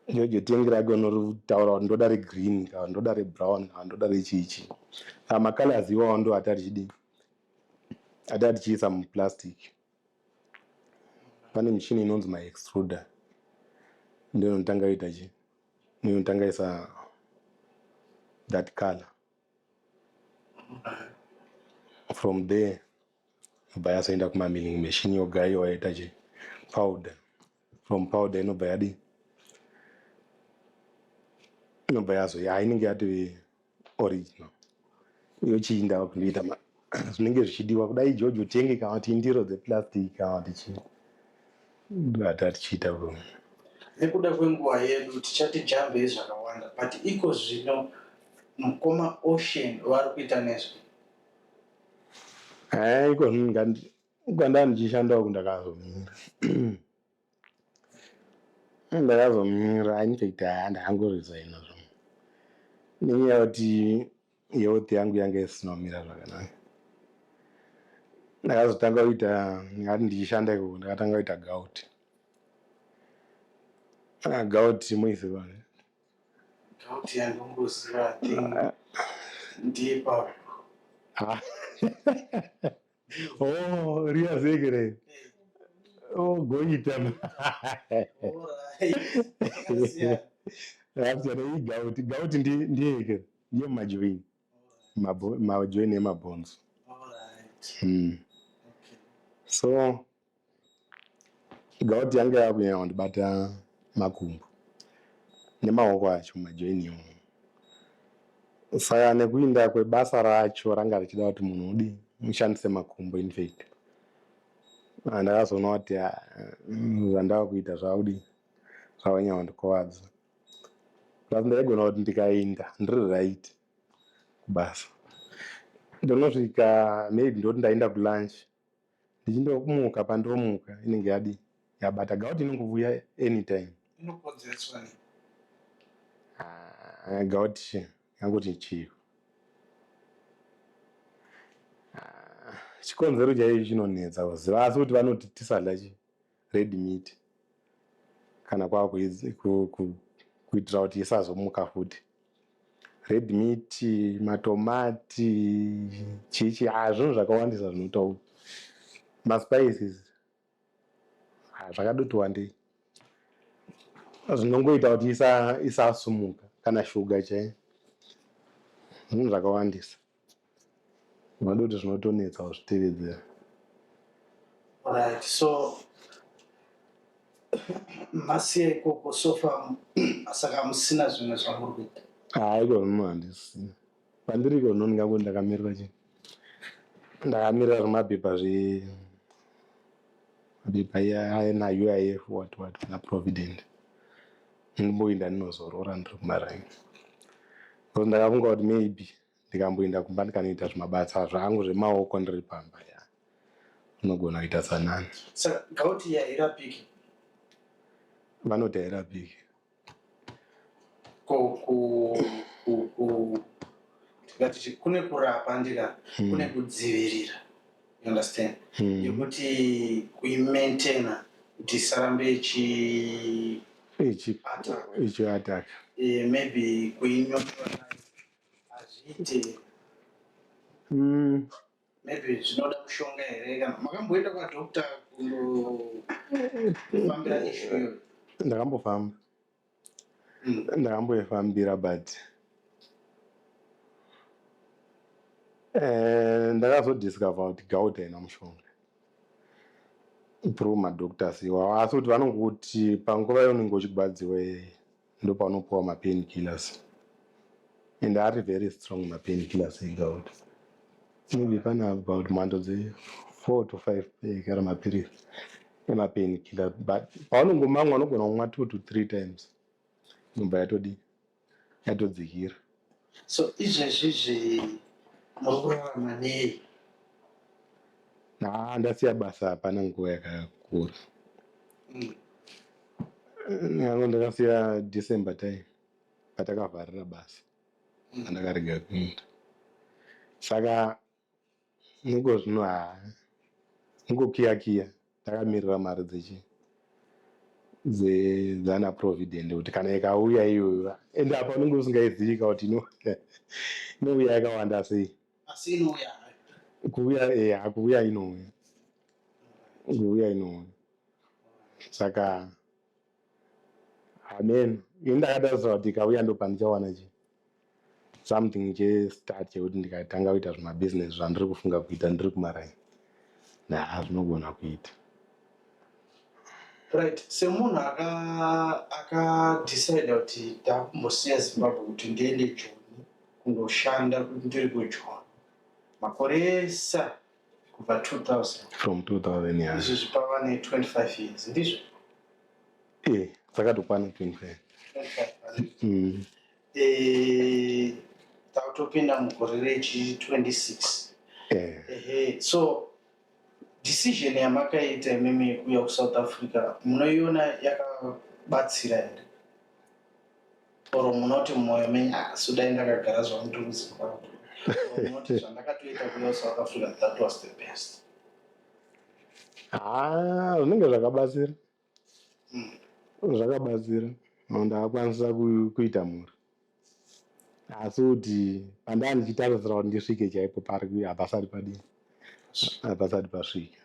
jojo tengi rake unotaura kuti ndoda regreen kana ndoda rebrown kana ndoda rechichi. Macolors iwawo ndo atari tichiisa muplastic. Pane michini inonzi maextruder, ndio inotanga ita chi, ndio inotanga isa that color. From there inobva yazoenda kumamilling machine yogayiwa yaita chi powder. From powder inobva yadi, inobva inenge yati original, yochiinda kunoita zvinenge zvichidiwa kudai jojo tengi kana kuti ndiro dzeplastic kana kuti chii, ndo atari tichiita bro. Nekuda kwenguva yedu tichati jambei zvakawanda, but iko zvino mukoma ocean vari kuita nezvo. Iko zvinhu nganda ndichishandawo kundakazomira. Ndakazomira infact handakangoresigna zvo nenyaya yekuti health yangu yange isina kumira zvakanaka. Ndakazotanga kuita, ngati ndichishanda ikoko ndakatanga kuita gout. Gout muiziva here? Gout yandongoziva ndiye Paul. Oh, riyazekere. Oh, goita. Gout ndiyeke, ndiye majoin. Majoin emabhonzo. So gout yange yakunyanya kundibata makumbo nemaoko acho majoini iwo. Saka nekuinda kwebasa racho ranga richida kuti munhu udi ushandise makumbo. Infact ndakazoona kuti zvandava kuita zvakudi zvakanyanya kundikuvadza. Plus ndaigona kuti ndikaenda ndiri right kubasa, ndonosvika maybe ndoti ndaenda kulunch, ndichindomuka pandomuka inenge yadi yabata. Gout inongovuya anytime. Inopodzeswa ni gout yangoti chii. Chikonzero chaicho chinonetsa kuziva, asi kuti vanoti tisadya chi red meat kana kuitira kuti isazomuka futi. Red meat, matomati, chichi, zvinhu zvakawandisa zvinotaura. Maspices zvakadoti wandei, zvinongoita kuti isasumuka kana shuga chaiyo, zvinhu zvakawandisa zvinodoti zvinotonetsa kuzvitevedzera. Alright, so masiya ikoko sofa saka musina zvimwe zvamuri kuita? Iko zvino handisina. Pandiri iko zvino ndingango ndakamirira chii, ndakamirira zvemapepa mapepa na UIF what naprovident. Ndimboinda ndinozorora ndiri kumarangi, because ndakafunga kuti maybe ndikamboinda kumba ndikanoita zvimabasa zvangu zvemaoko ndiri pamba zvinogona kuita sanani. Saka gauti hairapiki? Vanoti hairapiki. Tikati kune kurapa ndika kune kudzivirira, you understand? Yekuti kuimaintaina kuti isarambe ichiataka, maybe kuinyotwa azviite, maybe zvinoda mushonga here. Kana makamboenda kwadokta kundofambira ishu iyoyo? Ndakambofamba, ndakamboifambira but ndakazodiscover kuti gout haina mushonga through madoctors iwawo, asi kuti vanongokuti panguva yaunenge uchigwadziwa ndopaunopuwa mapain killers, and ari very strong mapain killers egout. Maybe pane about mhando dze4 to 5 ekara mapirisi emapain killers, but paunongomamwa unogona kumwa 2 to 3 times nobva yatodzikira. So izvezvizvi muri kurarama nei? Ndasiya basa hapana nguva yakakura. Ndakasiya December time. patakavharira basa andakarega kuenda. Saka niko zvino nikokiya takamirira mari dzana provident kuti kana ikauya iyoyo ende apa unenge usingaizivi kuti inouya yakawanda sei. Asi inouya kuuya inouya saka amen ndakatarisira kuti ikauya ndo pandichawana something chestart chekuti ndikatanga kuita zvemabusiness zvandiri kufunga kuita ndiri kumaraini zvinogona kuita. Right, semunhu akadecide kuti ndakumbosiya Zimbabwe kuti ndiende Joni kundoshanda ndiri kuJoni makore esa kubva 2000 from 2000 years izvi zvipava ne25 years ndizvo dzakatokwana 25 takutopinda mugore rechi26 so decision yamakaita imimi kuya kuSouth Africa munoiona yakabatsira here oro munoti mumwoyo menyu sudai ndakagara zvangu ndiri kuZimbabwe munoti zvandakatoita kuya kuSouth Africa that was the best? Zvinenge zvakabatsira ndakakwanisa kuita mhuri asi kuti pandanga ndichitarisira kuti ndisvike chaipo pari hapasati padii hapasati pasvika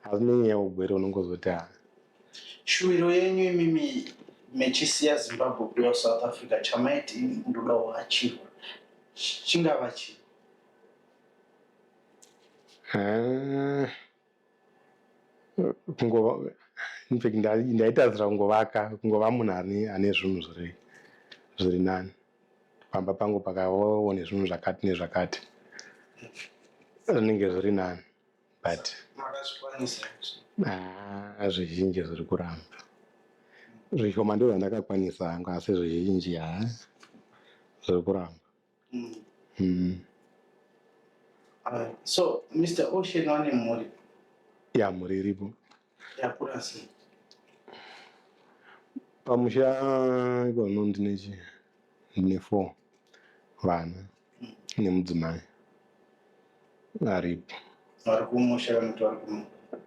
asi nenyaya yeugwere unongozoti shuwiro yenyu imimi mechisiya Zimbabwe kuya kuSouth Africa chamaiti ndoda kuachievwa chingava chii? infact ndaitarisira kungova munhu ane zvinhu zviri nani pamba pangu pakavawo nezvinhu zvakati nezvakati zvinenge zviri nani but zvizhinji zviri kuramba zvishoma ndo zvandakakwanisa hangu asi zvizhinji zviri kuramba. So Mr. Ocean wane mhuri? Mhuri iripo. Yakura sei? Pamusha ikono ndine 4 vana nemudzimai varipo. Vari kumusha kana kuti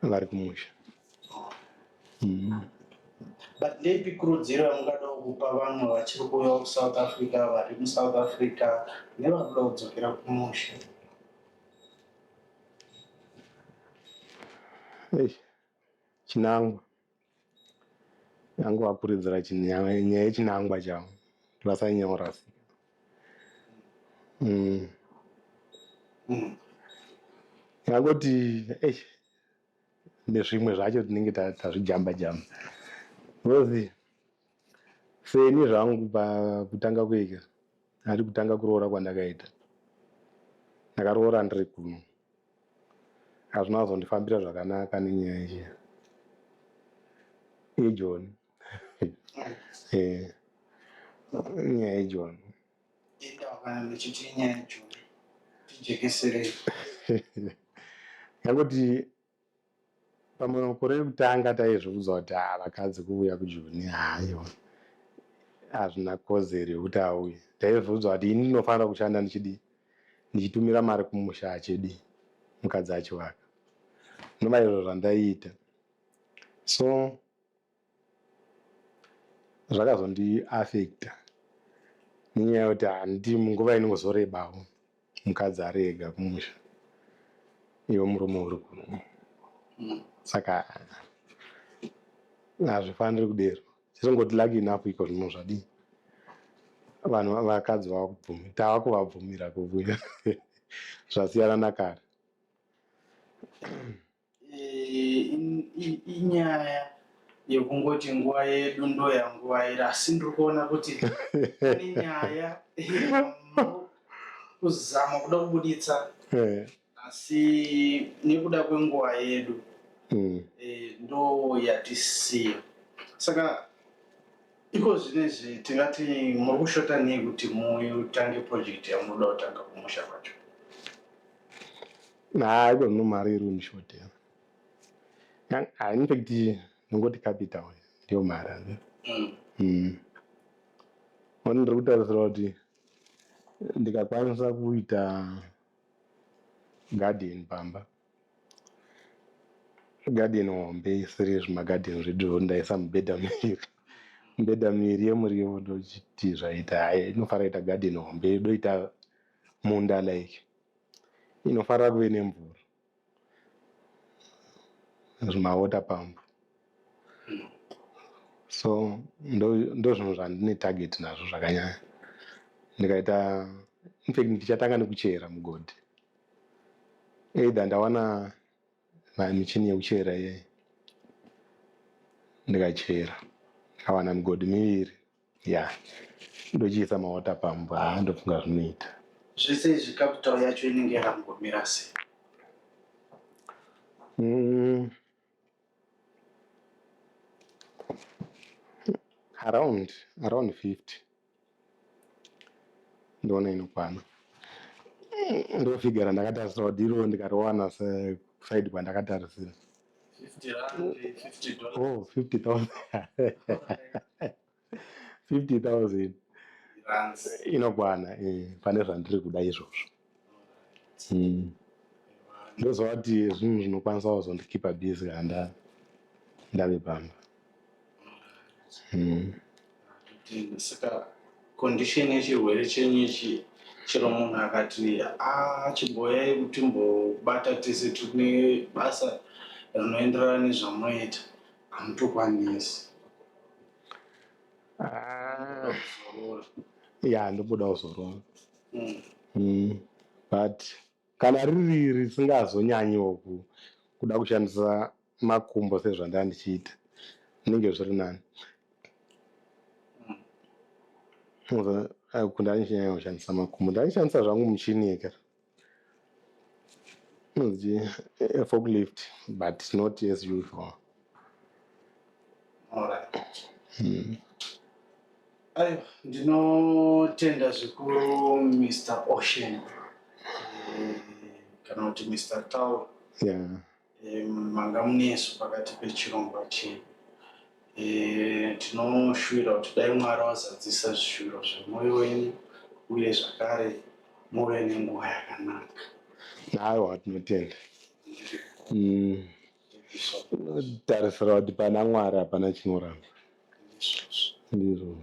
vari kumusha. But ndepi kurudziro yamungada kupa vamwe vachiri kuuya kuSouth Africa vari muSouth Africa nevanoda kudzokera kumusha? Chinangwa yangu vapuridzira nyaya yechinangwa chavo vasanyorasika yangoti nezvimwe zvacho tinenge tazvijamba because seni zvangu pakutanga kwega hati kutanga kuroora kwandakaita ndakaroora ndiri kuno hazvina kuzondifambira zvakanaka nenyaya yeJoni nyaya yeJoni yangoti pamwe makore ekutanga taizviudza kuti vakadzi kuuya kuJoni hayo hazvina kozeri yekuti auye taizviudza kuti ini ndinofanira kushanda ndichitumira mari kumusha achidi mukadzi achivaka nova izvo zvandaiita so zvakazondiafecta nenyaya yekuti handii munguva inongozorebawo mukadzi ari ega kumusha iwe murume uri kuno saka hazvifaniri kudero chirongoti lucky enough iko zvino zvadii vanhu vakadzi tava kuvabvumira kuvuya zvasiyana nakare. Inyaya yekungoti nguva yedu ndo yanguva iri asi ndiri kuona kuti inyaya kuzama kuda kubuditsa asi nekuda kwenguva yedu ndo yatisiya saka iko zvinezvi tingati muri kushota nei kuti mutange project yamunoda kutanga kumusha kwacho? Iko zvino mari iri unishotera infact nongoti capital ndiyo mari ndiri kutarisira kuti ndikakwanisa kuita garden pamba, garden hombe isiri zvimagarden zvedu ndaisa mibhedha miviri yemuriwo ndochiti zvaita inofanira ita garden hombe doita munda like inofanira kuve nemvura zvimawater pump. So ndo zvinhu zvandine target nazvo zvakanyanya. Ndikaita infact ndichatanga nekuchera mugodhi, either ndawana michini yekuchera iyai ndikachera ndikawana migodhi miviri ndochiisa mawater pump ndofunga zvinoita. Zvese izvi capital yacho inenge yakangomira sei? Around 50 ndona inokwana. Ndofigura ndakatarisira kuti iro ndikariwana saidi kwandakatarisira. 50 rand, $50. Oh, 50,000. 50,000 Rands. inokwana pane zvandiri kuda izvozvo. Ndozva kuti zvinhu zvinokwanisa kuzondikipa busy kana ndave pamba. Saka condition yechirwere chenyu ichi chero munhu akati chimboyai kuti mbobata tese tine basa rinoenderana nezvamunoita hamutokwanisi. Ndobuda kuzorora. But kana riri risingazonyanyiwo kuda kushandisa makumbo sezvandanga ndichiita zvinenge zviri nani. Kunda ndichinyanya kushandisa makumbo ndaishandisa zvangu muchini yeka forklift, but not as usual. Alright. Aiwa, ndinotenda zvikuru Mr. Ocean kana kuti Mr. Tau. Manga munesu pakati pechirongwa chedu. Tinoshuvira kuti dai Mwari wazadzisa zvishuviro zvemwoyo wenyu uye zvakare muve nenguva yakanaka. Aiwa, tinotenda. Tarisira kuti pana Mwari hapana chinoramba. Ndizvo.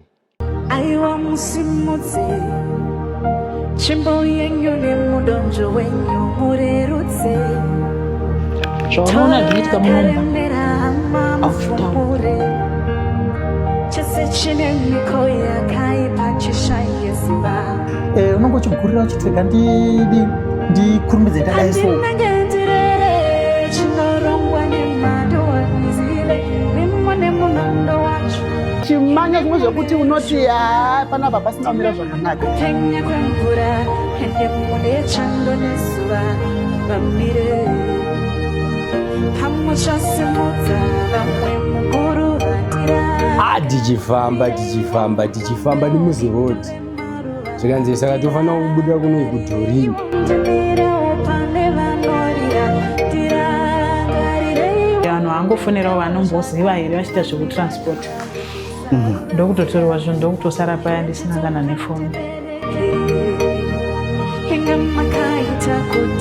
Aiwa musimudzi chimbo yenyu nemudonzvo wenyu murerutse Zvaunoona zvinoitika munomba taremera hama mupfumure chese chine miko yakaipa chishaye simba unongochigurira uchitega ndikurumbidze ndakaiso ndinangendirere chinorongwa nemando wanizile mimwe nemunondo wacho chimanya chimwe zvekuti unoti panapa pasina kumira zvakanaka. Kupenya kwemvura ende mune chando nezuva vamire pamwe chasimudza vamwe mukuru vandira tichifamba nemuzi road zvikanzi saka tofanira kubuda kuno kudhorini. vanhu vangofonerawo vanomboziva here vachiita zvekutransport ndokutotorwa zvinhu ndokutosara paya ndisina kana nefoni.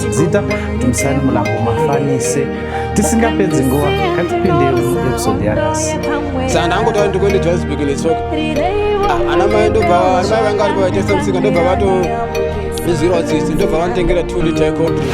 zita tumisani mulambo mafanise tisingapedzi nguva katipindei muepisode yanhasi. Saka ndangotaura kuti ndikuende Johannesburg netsoka. Ana mai vanga vari paitesa musika ndobva vato nezvirwa tsitsi ndobva vanotengera 2 liter yecontro.